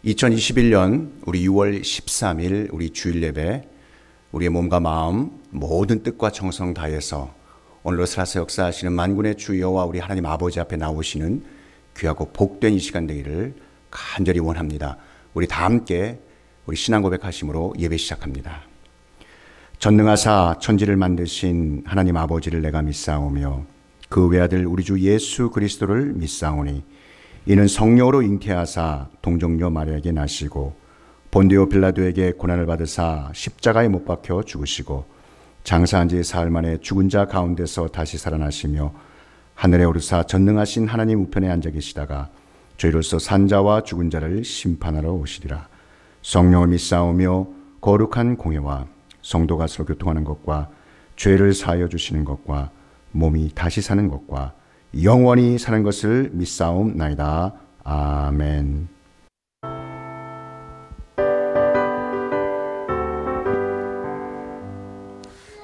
2021년 우리 6월 13일 우리 주일 예배, 우리의 몸과 마음 모든 뜻과 정성 다해서 오늘로 살아서 역사하시는 만군의 주 여호와 우리 하나님 아버지 앞에 나오시는 귀하고 복된 이 시간 되기를 간절히 원합니다. 우리 다 함께 우리 신앙 고백하심으로 예배 시작합니다. 전능하사 천지를 만드신 하나님 아버지를 내가 믿사오며 그 외아들 우리 주 예수 그리스도를 믿사오니 이는 성령으로 잉태하사 동정녀 마리아에게 나시고 본디오 빌라도에게 고난을 받으사 십자가에 못 박혀 죽으시고 장사한 지 사흘 만에 죽은 자 가운데서 다시 살아나시며 하늘에 오르사 전능하신 하나님 우편에 앉아 계시다가 저희로서 산자와 죽은 자를 심판하러 오시리라. 성령을 믿사오며 거룩한 공예와 성도가 서로 교통하는 것과 죄를 사하여 주시는 것과 몸이 다시 사는 것과 영원히 사는 것을 믿사옵나이다. 아멘.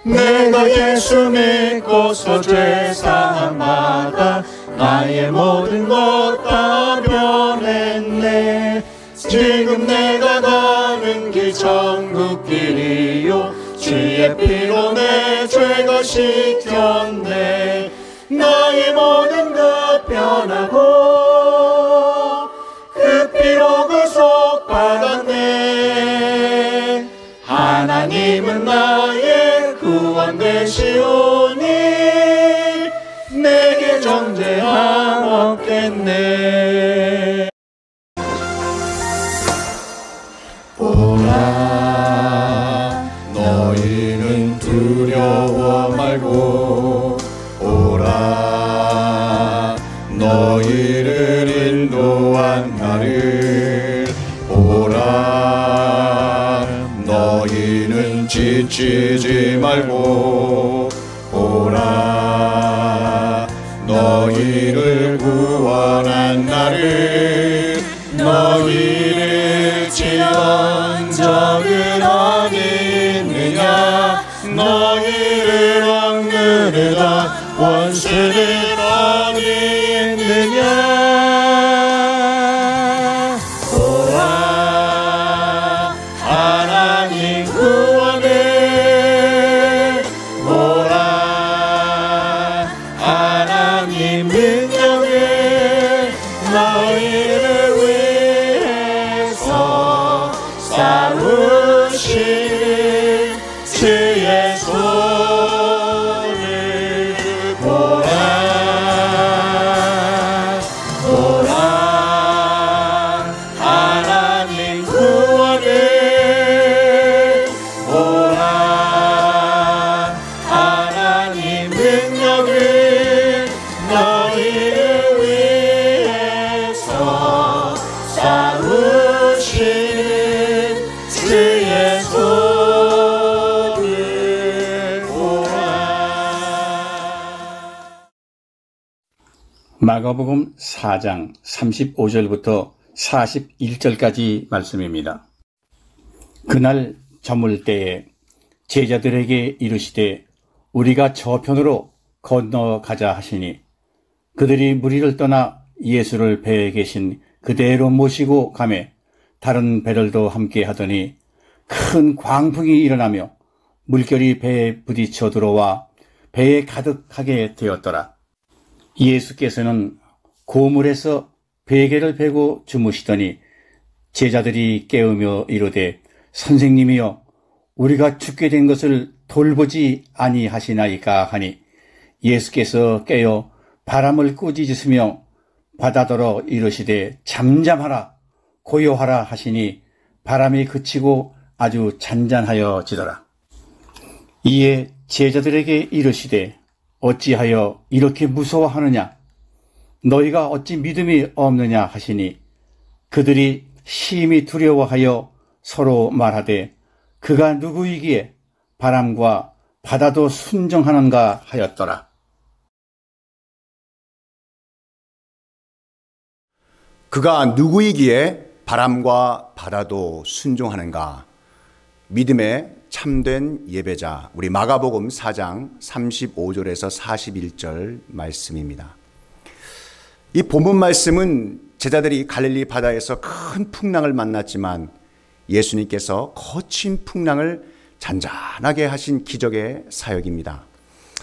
내가 예수 믿고서 죄사함 받아 나의 모든 것 다 변했네. 지금 내가 가는 길 천국 길이요 주의 피로 내 죄가 씻겼네. 나의 모든 것 변하고 그 피로 구속받았네. 하나님은 나의 구원 되시오니 내게 정죄함 없겠네. 오라 너희는 두려워 말고 오라 너희를 인도한 나를 오라 너희는 지치지 말고 오라 너희를 구원한 나를 너희를 치던 적은 어디 있느냐 너희를 억누르던 원수는 어디 있느냐. 오라 하나님 구원을 오라 하나님 능력을 너희를 위해서 싸우신 주의 손을 보라. 보라 하나님 구원을 보라 하나님 능력을 너희를 위해서 싸우신 주의 손을 보라. 마가복음 4장 35절부터 41절까지 말씀입니다. 그날 저물 때에 제자들에게 이르시되 우리가 저편으로 건너가자 하시니 그들이 무리를 떠나 예수를 배에 계신 그대로 모시고 가매 다른 배들도 함께 하더니 큰 광풍이 일어나며 물결이 배에 부딪혀 들어와 배에 가득하게 되었더라. 예수께서는 고물에서 베개를 베고 주무시더니 제자들이 깨우며 이르되 선생님이여 우리가 죽게 된 것을 돌보지 아니하시나이까 하니 예수께서 깨어 바람을 꾸짖으시며 바다더러 이르시되 잠잠하라 고요하라 하시니 바람이 그치고 아주 잔잔하여지더라. 이에 제자들에게 이르시되 어찌하여 이렇게 무서워하느냐 너희가 어찌 믿음이 없느냐 하시니 그들이 심히 두려워하여 서로 말하되 그가 누구이기에 바람과 바다도 순종하는가 하였더라. 그가 누구이기에 바람과 바다도 순종하는가. 믿음의 참된 예배자, 우리 마가복음 4장 35절에서 41절 말씀입니다. 이 본문 말씀은 제자들이 갈릴리 바다에서 큰 풍랑을 만났지만 예수님께서 거친 풍랑을 잔잔하게 하신 기적의 사역입니다.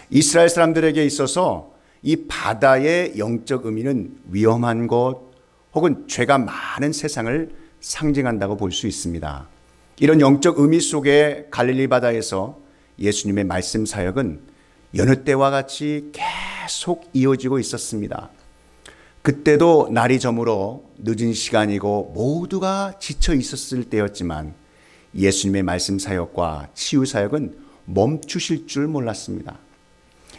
이스라엘 사람들에게 있어서 이 바다의 영적 의미는 위험한 곳 혹은 죄가 많은 세상을 상징한다고 볼 수 있습니다. 이런 영적 의미 속에 갈릴리 바다에서 예수님의 말씀 사역은 여느 때와 같이 계속 이어지고 있었습니다. 그때도 날이 저물어 늦은 시간이고 모두가 지쳐 있었을 때였지만 예수님의 말씀 사역과 치유 사역은 멈추실 줄 몰랐습니다.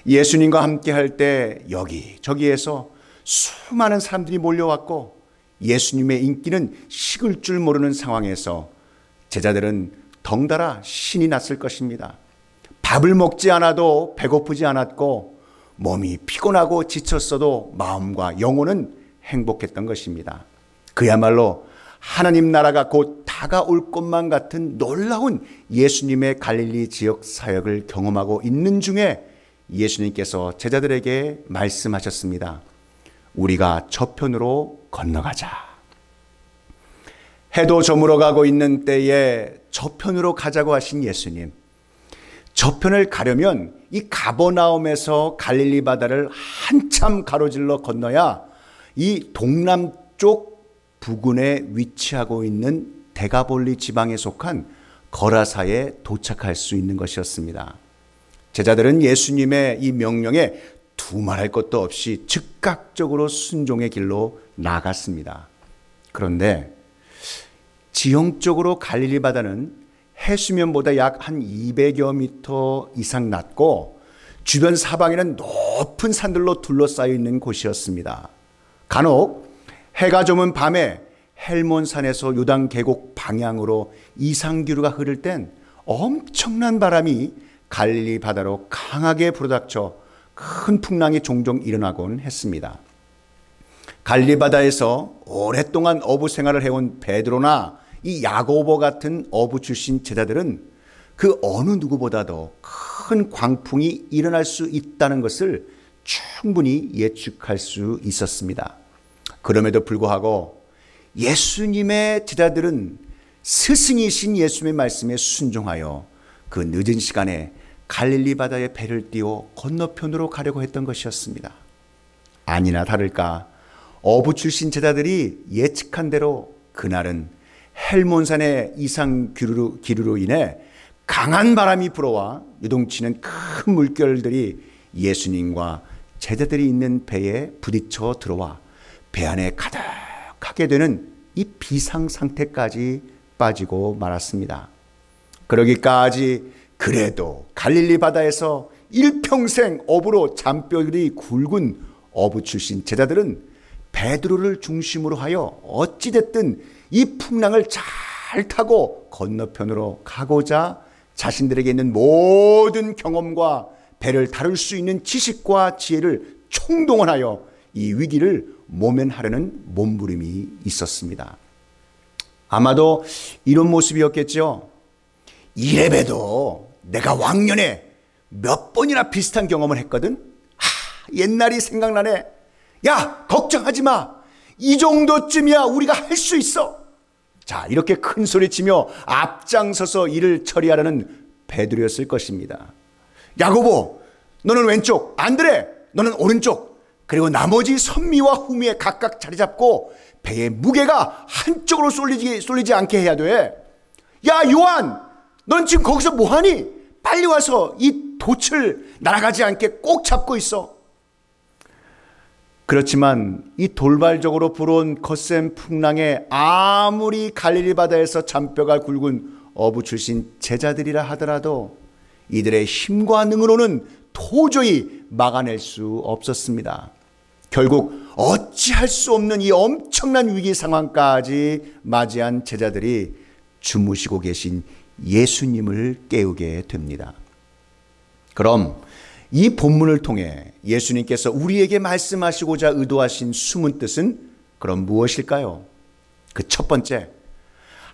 예수님과 함께 할 때 여기저기에서 수많은 사람들이 몰려왔고 예수님의 인기는 식을 줄 모르는 상황에서 제자들은 덩달아 신이 났을 것입니다. 밥을 먹지 않아도 배고프지 않았고 몸이 피곤하고 지쳤어도 마음과 영혼은 행복했던 것입니다. 그야말로 하나님 나라가 곧 다가올 것만 같은 놀라운 예수님의 갈릴리 지역 사역을 경험하고 있는 중에 예수님께서 제자들에게 말씀하셨습니다. 우리가 저편으로 건너가자. 해도 저물어가고 있는 때에 저편으로 가자고 하신 예수님. 저편을 가려면 이 가버나움에서 갈릴리 바다를 한참 가로질러 건너야 이 동남쪽 부근에 위치하고 있는 데가볼리 지방에 속한 거라사에 도착할 수 있는 것이었습니다. 제자들은 예수님의 이 명령에 두말할 것도 없이 즉각적으로 순종의 길로 나갔습니다. 그런데 지형적으로 갈릴리 바다는 해수면보다 약 한 200여 미터 이상 낮고 주변 사방에는 높은 산들로 둘러싸여 있는 곳이었습니다. 간혹 해가 저문 밤에 헬몬산에서 요단 계곡 방향으로 이상기류가 흐를 땐 엄청난 바람이 갈릴리 바다로 강하게 불어닥쳐 큰 풍랑이 종종 일어나곤 했습니다. 갈릴리 바다에서 오랫동안 어부 생활을 해온 베드로나 이 야고보 같은 어부 출신 제자들은 그 어느 누구보다도 큰 광풍이 일어날 수 있다는 것을 충분히 예측할 수 있었습니다. 그럼에도 불구하고 예수님의 제자들은 스승이신 예수님의 말씀에 순종하여 그 늦은 시간에 갈릴리 바다에 배를 띄워 건너편으로 가려고 했던 것이었습니다. 아니나 다를까 어부 출신 제자들이 예측한 대로 그날은 헬몬산의 이상 기류로 인해 강한 바람이 불어와 요동치는 큰 물결들이 예수님과 제자들이 있는 배에 부딪혀 들어와 배 안에 가득하게 되는 이 비상 상태까지 빠지고 말았습니다. 그러기까지 그래도 갈릴리 바다에서 일평생 어부로 잔뼈들이 굵은 어부 출신 제자들은 베드로를 중심으로 하여 어찌됐든 이 풍랑을 잘 타고 건너편으로 가고자 자신들에게 있는 모든 경험과 배를 다룰 수 있는 지식과 지혜를 총동원하여 이 위기를 모면하려는 몸부림이 있었습니다. 아마도 이런 모습이었겠죠. 이래봬도 내가 왕년에 몇 번이나 비슷한 경험을 했거든. 옛날이 생각나네. 야, 걱정하지 마. 이 정도쯤이야 우리가 할 수 있어. 자, 이렇게 큰 소리치며 앞장서서 일을 처리하려는 베드로였을 것입니다. 야고보, 너는 왼쪽, 안드레, 너는 오른쪽, 그리고 나머지 선미와 후미에 각각 자리 잡고 배의 무게가 한쪽으로 쏠리지 않게 해야 돼. 야, 요한, 넌 지금 거기서 뭐하니? 빨리 와서 이 돛을 날아가지 않게 꼭 잡고 있어. 그렇지만 이 돌발적으로 불어온 거센 풍랑에 아무리 갈릴리 바다에서 잔뼈가 굵은 어부 출신 제자들이라 하더라도 이들의 힘과 능으로는 도저히 막아낼 수 없었습니다. 결국 어찌할 수 없는 이 엄청난 위기 상황까지 맞이한 제자들이 주무시고 계신 예수님을 깨우게 됩니다. 그럼 이 본문을 통해 예수님께서 우리에게 말씀하시고자 의도하신 숨은 뜻은 그럼 무엇일까요? 그 첫 번째,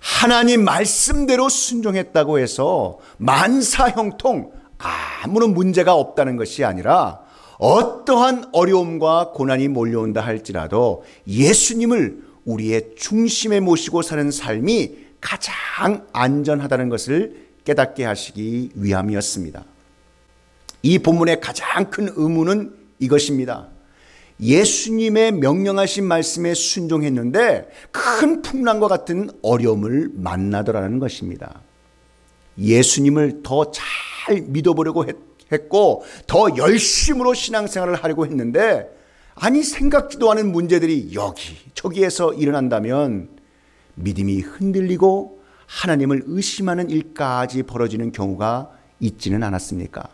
하나님 말씀대로 순종했다고 해서 만사형통 아무런 문제가 없다는 것이 아니라 어떠한 어려움과 고난이 몰려온다 할지라도 예수님을 우리의 중심에 모시고 사는 삶이 가장 안전하다는 것을 깨닫게 하시기 위함이었습니다. 이 본문의 가장 큰 의무는 이것입니다. 예수님의 명령하신 말씀에 순종했는데 큰 풍랑과 같은 어려움을 만나더라는 것입니다. 예수님을 더 잘 믿어보려고 했고 더 열심으로 신앙생활을 하려고 했는데 아니 생각지도 않은 문제들이 여기 저기에서 일어난다면 믿음이 흔들리고 하나님을 의심하는 일까지 벌어지는 경우가 있지는 않았습니까?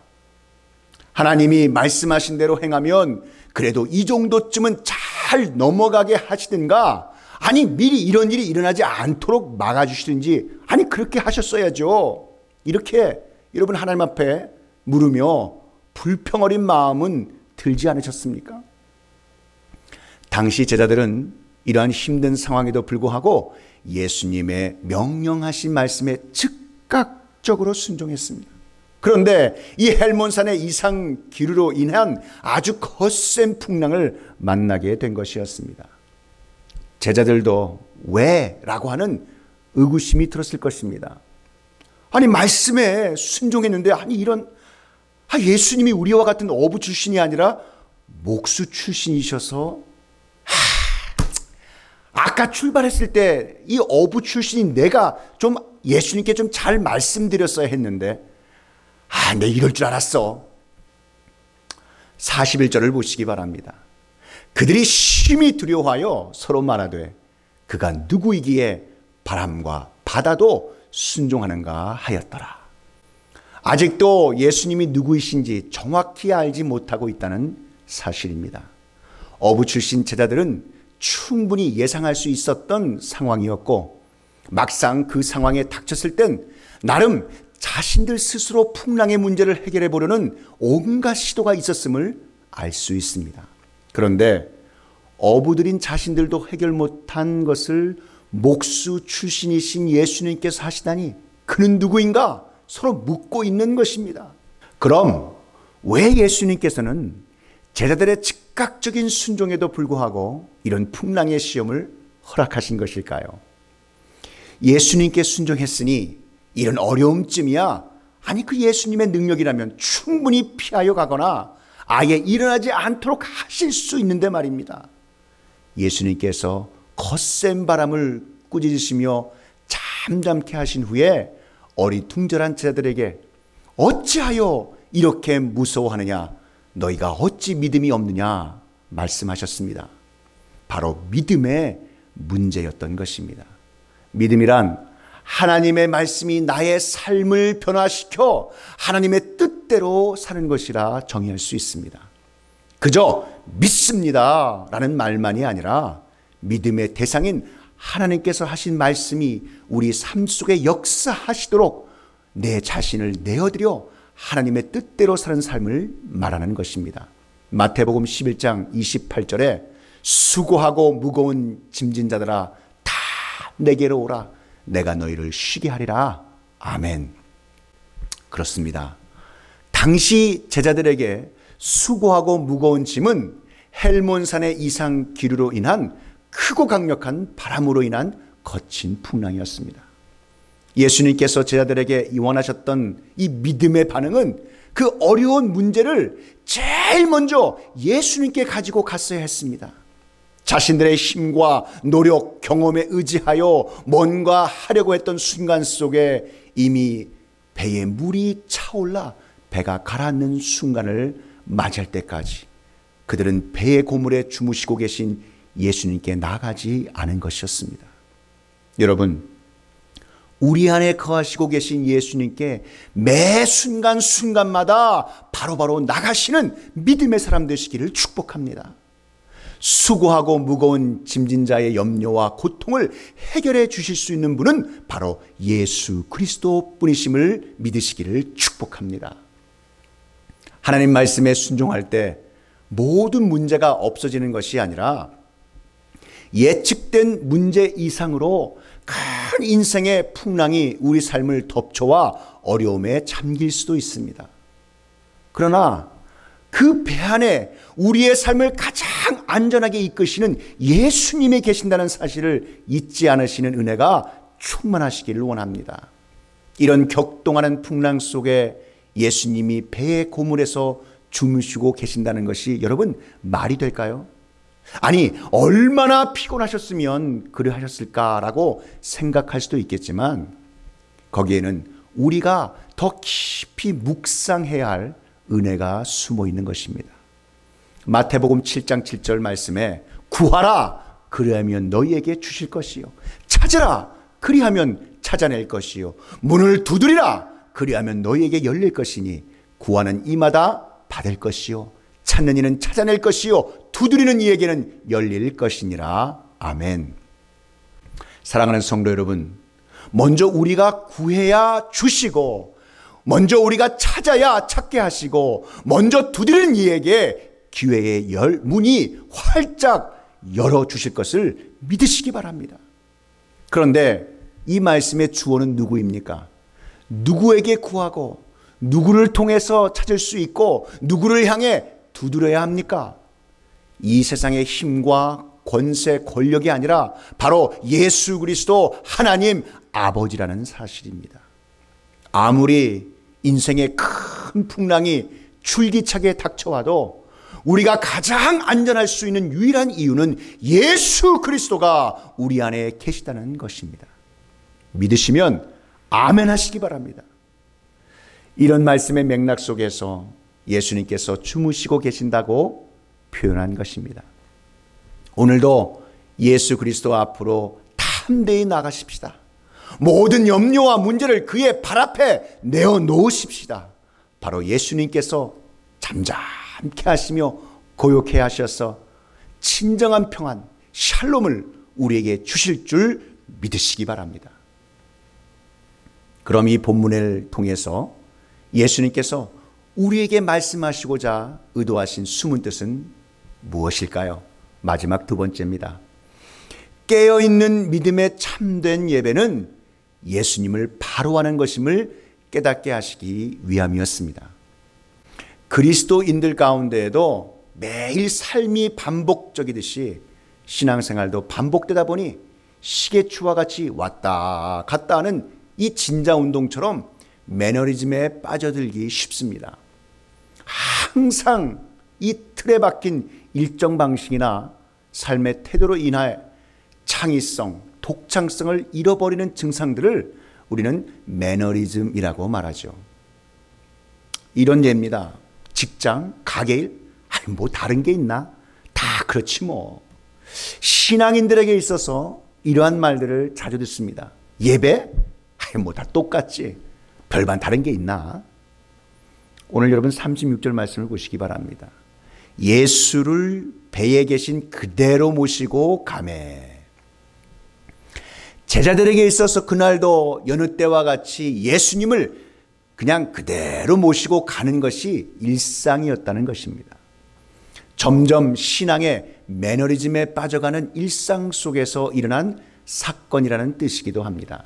하나님이 말씀하신 대로 행하면 그래도 이 정도쯤은 잘 넘어가게 하시든가 아니 미리 이런 일이 일어나지 않도록 막아주시든지 아니 그렇게 하셨어야죠. 이렇게 여러분 하나님 앞에 물으며 불평 어린 마음은 들지 않으셨습니까? 당시 제자들은 이러한 힘든 상황에도 불구하고 예수님의 명령하신 말씀에 즉각적으로 순종했습니다. 그런데 이 헬몬산의 이상 기류로 인한 아주 거센 풍랑을 만나게 된 것이었습니다. 제자들도 왜? 라고 하는 의구심이 들었을 것입니다. 아니 말씀에 순종했는데 아니 이런 예수님이 우리와 같은 어부 출신이 아니라 목수 출신이셔서 아까 출발했을 때 이 어부 출신인 내가 좀 예수님께 좀 잘 말씀드렸어야 했는데 내 이럴 줄 알았어. 41절을 보시기 바랍니다. 그들이 심히 두려워하여 서로 말하되 그가 누구이기에 바람과 바다도 순종하는가 하였더라. 아직도 예수님이 누구이신지 정확히 알지 못하고 있다는 사실입니다. 어부 출신 제자들은 충분히 예상할 수 있었던 상황이었고 막상 그 상황에 닥쳤을 땐 나름 자신들 스스로 풍랑의 문제를 해결해 보려는 온갖 시도가 있었음을 알 수 있습니다. 그런데 어부들인 자신들도 해결 못한 것을 목수 출신이신 예수님께서 하시다니 그는 누구인가 서로 묻고 있는 것입니다. 그럼 왜 예수님께서는 제자들의 즉각적인 순종에도 불구하고 이런 풍랑의 시험을 허락하신 것일까요? 예수님께 순종했으니 이런 어려움쯤이야 아니 그 예수님의 능력이라면 충분히 피하여 가거나 아예 일어나지 않도록 하실 수 있는데 말입니다. 예수님께서 거센 바람을 꾸짖으시며 잠잠케 하신 후에 어리둥절한 제자들에게 어찌하여 이렇게 무서워하느냐 너희가 어찌 믿음이 없느냐 말씀하셨습니다. 바로 믿음의 문제였던 것입니다. 믿음이란 하나님의 말씀이 나의 삶을 변화시켜 하나님의 뜻대로 사는 것이라 정의할 수 있습니다. 그저 믿습니다 라는 말만이 아니라 믿음의 대상인 하나님께서 하신 말씀이 우리 삶 속에 역사하시도록 내 자신을 내어드려 하나님의 뜻대로 사는 삶을 말하는 것입니다. 마태복음 11장 28절에 수고하고 무거운 짐진 자들아 다 내게로 오라 내가 너희를 쉬게 하리라. 아멘. 그렇습니다. 당시 제자들에게 수고하고 무거운 짐은 헬몬산의 이상 기류로 인한 크고 강력한 바람으로 인한 거친 풍랑이었습니다. 예수님께서 제자들에게 원하셨던 이 믿음의 반응은 그 어려운 문제를 제일 먼저 예수님께 가지고 갔어야 했습니다. 자신들의 힘과 노력, 경험에 의지하여 뭔가 하려고 했던 순간 속에 이미 배에 물이 차올라 배가 가라앉는 순간을 맞이할 때까지 그들은 배의 고물에 주무시고 계신 예수님께 나가지 않은 것이었습니다. 여러분, 우리 안에 거하시고 계신 예수님께 매 순간순간마다 바로바로 나가시는 믿음의 사람 되시기를 축복합니다. 수고하고 무거운 짐진 자의 염려와 고통을 해결해 주실 수 있는 분은 바로 예수 그리스도 뿐이심을 믿으시기를 축복합니다. 하나님 말씀에 순종할 때 모든 문제가 없어지는 것이 아니라 예측된 문제 이상으로 큰 인생의 풍랑이 우리 삶을 덮쳐와 어려움에 잠길 수도 있습니다. 그러나 그 배 안에 우리의 삶을 가장 안전하게 이끄시는 예수님이 계신다는 사실을 잊지 않으시는 은혜가 충만하시기를 원합니다. 이런 격동하는 풍랑 속에 예수님이 배의 고물에서 주무시고 계신다는 것이 여러분 말이 될까요? 아니, 얼마나 피곤하셨으면 그러하셨을까라고 생각할 수도 있겠지만 거기에는 우리가 더 깊이 묵상해야 할 은혜가 숨어 있는 것입니다. 마태복음 7장 7절 말씀에 구하라 그리하면 너희에게 주실 것이요 찾으라 그리하면 찾아낼 것이요 문을 두드리라 그리하면 너희에게 열릴 것이니 구하는 이마다 받을 것이요 찾는 이는 찾아낼 것이요 두드리는 이에게는 열릴 것이니라. 아멘. 사랑하는 성도 여러분, 먼저 우리가 구해야 주시고 먼저 우리가 찾아야 찾게 하시고 먼저 두드리는 이에게 기회의 문이 활짝 열어주실 것을 믿으시기 바랍니다. 그런데 이 말씀의 주어는 누구입니까? 누구에게 구하고 누구를 통해서 찾을 수 있고 누구를 향해 두드려야 합니까? 이 세상의 힘과 권세, 권력이 아니라 바로 예수 그리스도 하나님 아버지라는 사실입니다. 아무리 인생의 큰 풍랑이 줄기차게 닥쳐와도 우리가 가장 안전할 수 있는 유일한 이유는 예수 그리스도가 우리 안에 계시다는 것입니다. 믿으시면 아멘 하시기 바랍니다. 이런 말씀의 맥락 속에서 예수님께서 주무시고 계신다고 표현한 것입니다. 오늘도 예수 그리스도 앞으로 담대히 나가십시다. 모든 염려와 문제를 그의 발 앞에 내어놓으십시다. 바로 예수님께서 잠잠케 하시며 고요케 하셔서 진정한 평안, 샬롬을 우리에게 주실 줄 믿으시기 바랍니다. 그럼 이 본문을 통해서 예수님께서 우리에게 말씀하시고자 의도하신 숨은 뜻은 무엇일까요? 마지막 두 번째입니다. 깨어있는 믿음의 참된 예배는 예수님을 바로 하는 것임을 깨닫게 하시기 위함이었습니다. 그리스도인들 가운데에도 매일 삶이 반복적이듯이 신앙생활도 반복되다 보니 시계추와 같이 왔다 갔다 하는 이 진자운동처럼 매너리즘에 빠져들기 쉽습니다. 항상 이 틀에 박힌 일정 방식이나 삶의 태도로 인하여 창의성, 독창성을 잃어버리는 증상들을 우리는 매너리즘이라고 말하죠. 이런 예입니다. 직장, 가게일, 뭐 다른 게 있나? 다 그렇지 뭐. 신앙인들에게 있어서 이러한 말들을 자주 듣습니다. 예배? 뭐 다 똑같지. 별반 다른 게 있나? 오늘 여러분 36절 말씀을 보시기 바랍니다. 예수를 배에 계신 그대로 모시고 가매. 제자들에게 있어서 그날도 여느 때와 같이 예수님을 그냥 그대로 모시고 가는 것이 일상이었다는 것입니다. 점점 신앙의 매너리즘에 빠져가는 일상 속에서 일어난 사건이라는 뜻이기도 합니다.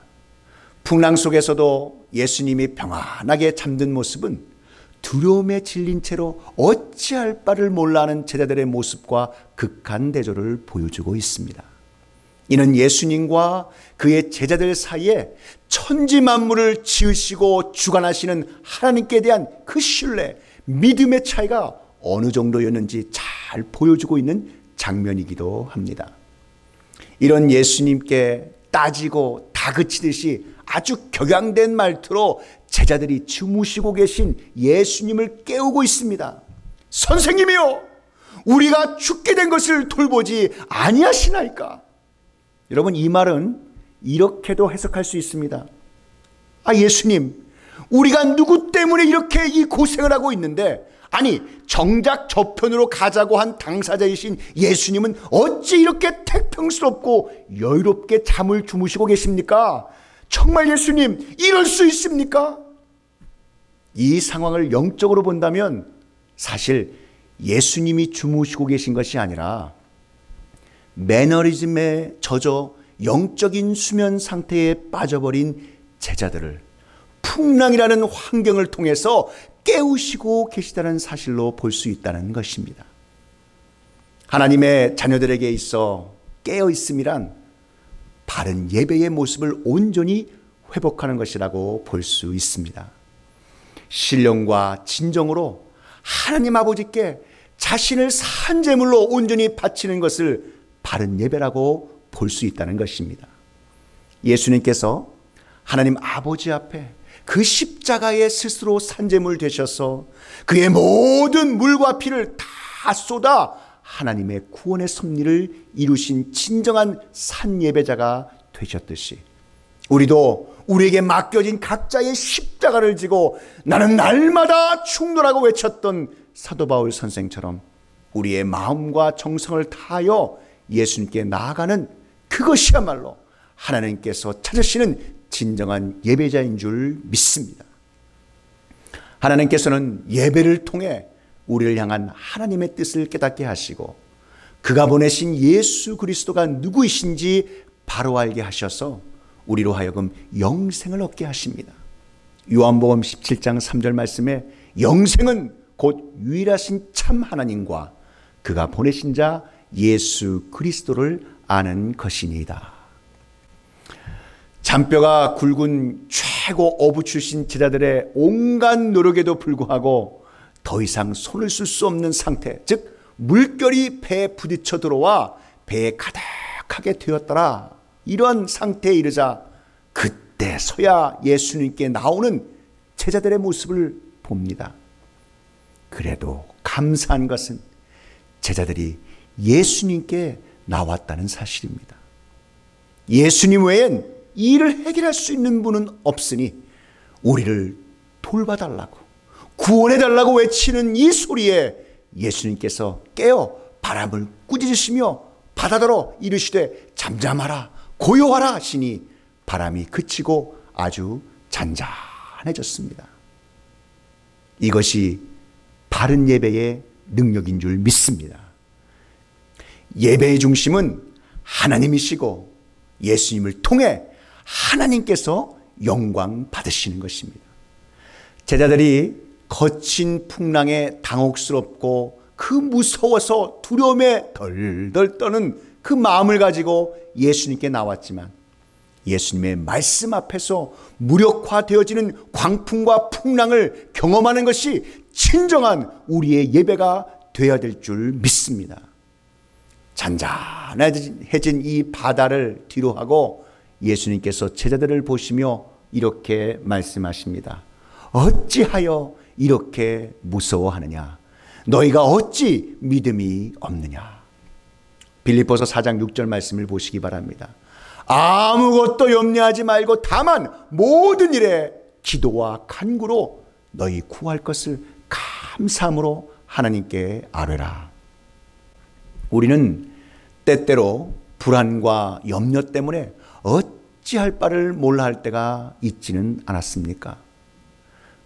풍랑 속에서도 예수님이 평안하게 잠든 모습은 두려움에 질린 채로 어찌할 바를 몰라 하는 제자들의 모습과 극한 대조를 보여주고 있습니다. 이는 예수님과 그의 제자들 사이에 천지 만물을 지으시고 주관하시는 하나님께 대한 그 신뢰, 믿음의 차이가 어느 정도였는지 잘 보여주고 있는 장면이기도 합니다. 이런 예수님께 따지고 다그치듯이 아주 격양된 말투로 제자들이 주무시고 계신 예수님을 깨우고 있습니다. 선생님이요, 우리가 죽게 된 것을 돌보지 아니하시나이까? 여러분, 이 말은 이렇게도 해석할 수 있습니다. 아, 예수님, 우리가 누구 때문에 이렇게 이 고생을 하고 있는데, 아니 정작 저편으로 가자고 한 당사자이신 예수님은 어찌 이렇게 태평스럽고 여유롭게 잠을 주무시고 계십니까? 정말 예수님, 이럴 수 있습니까? 이 상황을 영적으로 본다면 사실 예수님이 주무시고 계신 것이 아니라 매너리즘에 젖어 영적인 수면 상태에 빠져버린 제자들을 풍랑이라는 환경을 통해서 깨우시고 계시다는 사실로 볼 수 있다는 것입니다. 하나님의 자녀들에게 있어 깨어 있음이란 바른 예배의 모습을 온전히 회복하는 것이라고 볼 수 있습니다. 신령과 진정으로 하나님 아버지께 자신을 산제물로 온전히 바치는 것을 바른 예배라고 볼 수 있다는 것입니다. 예수님께서 하나님 아버지 앞에 그 십자가에 스스로 산제물 되셔서 그의 모든 물과 피를 다 쏟아 하나님의 구원의 섭리를 이루신 진정한 산예배자가 되셨듯이 우리도 우리에게 맡겨진 각자의 십자가를 지고 나는 날마다 충돌하고 외쳤던 사도 바울 선생처럼 우리의 마음과 정성을 다하여 예수님께 나아가는 그것이야말로 하나님께서 찾으시는 진정한 예배자인 줄 믿습니다. 하나님께서는 예배를 통해 우리를 향한 하나님의 뜻을 깨닫게 하시고 그가 보내신 예수 그리스도가 누구이신지 바로 알게 하셔서 우리로 하여금 영생을 얻게 하십니다. 요한복음 17장 3절 말씀에 영생은 곧 유일하신 참 하나님과 그가 보내신 자 예수 그리스도를 아는 것이니이다. 잔뼈가 굵은 최고 어부 출신 제자들의 온갖 노력에도 불구하고 더 이상 손을 쓸 수 없는 상태, 즉 물결이 배에 부딪혀 들어와 배에 가득하게 되었더라. 이러한 상태에 이르자 그때서야 예수님께 나오는 제자들의 모습을 봅니다. 그래도 감사한 것은 제자들이 예수님께 나왔다는 사실입니다. 예수님 외엔 이 일을 해결할 수 있는 분은 없으니 우리를 돌봐달라고 구원해달라고 외치는 이 소리에 예수님께서 깨어 바람을 꾸짖으시며 바다더러 이르시되 잠잠하라 고요하라 하시니 바람이 그치고 아주 잔잔해졌습니다. 이것이 바른 예배의 능력인 줄 믿습니다. 예배의 중심은 하나님이시고 예수님을 통해 하나님께서 영광 받으시는 것입니다. 제자들이 거친 풍랑에 당혹스럽고 그 무서워서 두려움에 덜덜 떠는 그 마음을 가지고 예수님께 나왔지만 예수님의 말씀 앞에서 무력화되어지는 광풍과 풍랑을 경험하는 것이 진정한 우리의 예배가 되어야 될 줄 믿습니다. 잔잔해진 이 바다를 뒤로하고 예수님께서 제자들을 보시며 이렇게 말씀하십니다. 어찌하여 이렇게 무서워하느냐? 너희가 어찌 믿음이 없느냐? 빌립보서 4장 6절 말씀을 보시기 바랍니다. 아무것도 염려하지 말고 다만 모든 일에 기도와 간구로 너희 구할 것을 감사함으로 하나님께 아뢰라. 우리는 때때로 불안과 염려 때문에 어찌할 바를 몰라 할 때가 있지는 않았습니까?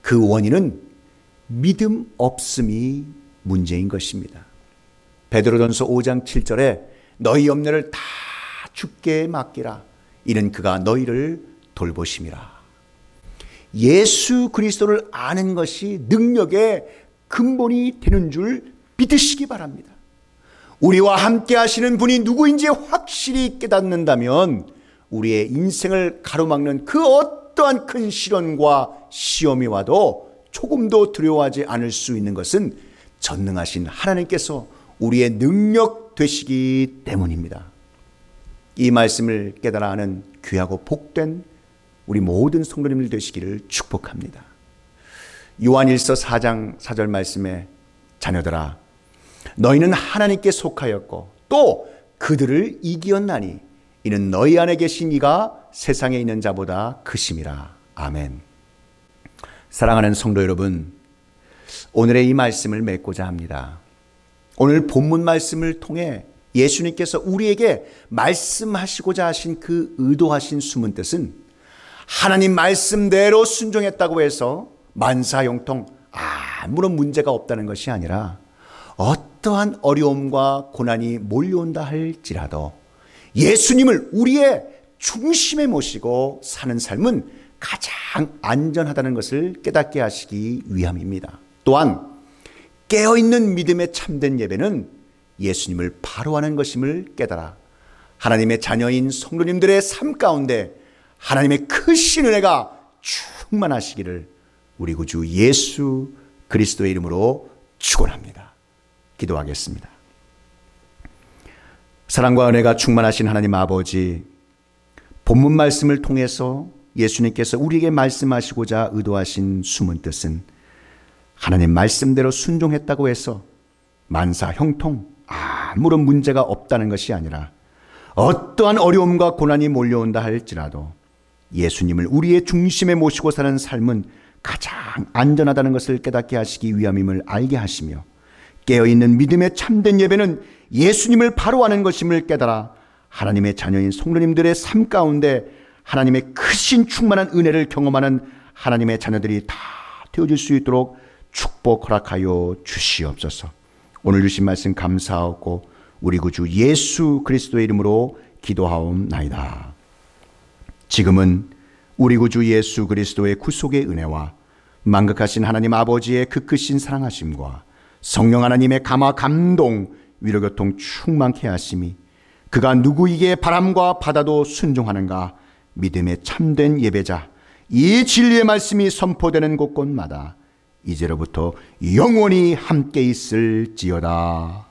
그 원인은 믿음 없음이 문제인 것입니다. 베드로전서 5장 7절에 너희 염려를 다 주께 맡기라. 이는 그가 너희를 돌보심이라. 예수 그리스도를 아는 것이 능력의 근본이 되는 줄 믿으시기 바랍니다. 우리와 함께 하시는 분이 누구인지 확실히 깨닫는다면 우리의 인생을 가로막는 그 어떠한 큰 시련과 시험이 와도 조금도 두려워하지 않을 수 있는 것은 전능하신 하나님께서 우리의 능력 되시기 때문입니다. 이 말씀을 깨달아 하는 귀하고 복된 우리 모든 성도님들 되시기를 축복합니다. 요한일서 4장 4절 말씀에 자녀들아 너희는 하나님께 속하였고 또 그들을 이기었나니 이는 너희 안에 계신 이가 세상에 있는 자보다 크심이라. 아멘. 사랑하는 성도 여러분, 오늘의 이 말씀을 맺고자 합니다. 오늘 본문 말씀을 통해 예수님께서 우리에게 말씀하시고자 하신 그 의도하신 숨은 뜻은 하나님 말씀대로 순종했다고 해서 만사형통 아무런 문제가 없다는 것이 아니라 어떠한 어려움과 고난이 몰려온다 할지라도 예수님을 우리의 중심에 모시고 사는 삶은 가장 안전하다는 것을 깨닫게 하시기 위함입니다. 또한 깨어있는 믿음의 참된 예배는 예수님을 바로 하는 것임을 깨달아 하나님의 자녀인 성도님들의 삶 가운데 하나님의 크신 은혜가 충만하시기를 우리 구주 예수 그리스도의 이름으로 축원합니다. 기도하겠습니다. 사랑과 은혜가 충만하신 하나님 아버지, 본문 말씀을 통해서 예수님께서 우리에게 말씀하시고자 의도하신 숨은 뜻은 하나님 말씀대로 순종했다고 해서 만사 형통 아무런 문제가 없다는 것이 아니라 어떠한 어려움과 고난이 몰려온다 할지라도 예수님을 우리의 중심에 모시고 사는 삶은 가장 안전하다는 것을 깨닫게 하시기 위함임을 알게 하시며 깨어있는 믿음의 참된 예배는 예수님을 바로 하는 것임을 깨달아 하나님의 자녀인 성도님들의 삶 가운데 하나님의 크신 충만한 은혜를 경험하는 하나님의 자녀들이 다 되어질 수 있도록 축복 허락하여 주시옵소서. 오늘 주신 말씀 감사하고 우리 구주 예수 그리스도의 이름으로 기도하옵나이다. 지금은 우리 구주 예수 그리스도의 구속의 은혜와 만극하신 하나님 아버지의 그 크신 사랑하심과 성령 하나님의 감화 감동 위로교통 충만케 하심이 그가 누구에게 바람과 바다도 순종하는가 믿음의 참된 예배자 이 진리의 말씀이 선포되는 곳곳마다 이제로부터 영원히 함께 있을지어다.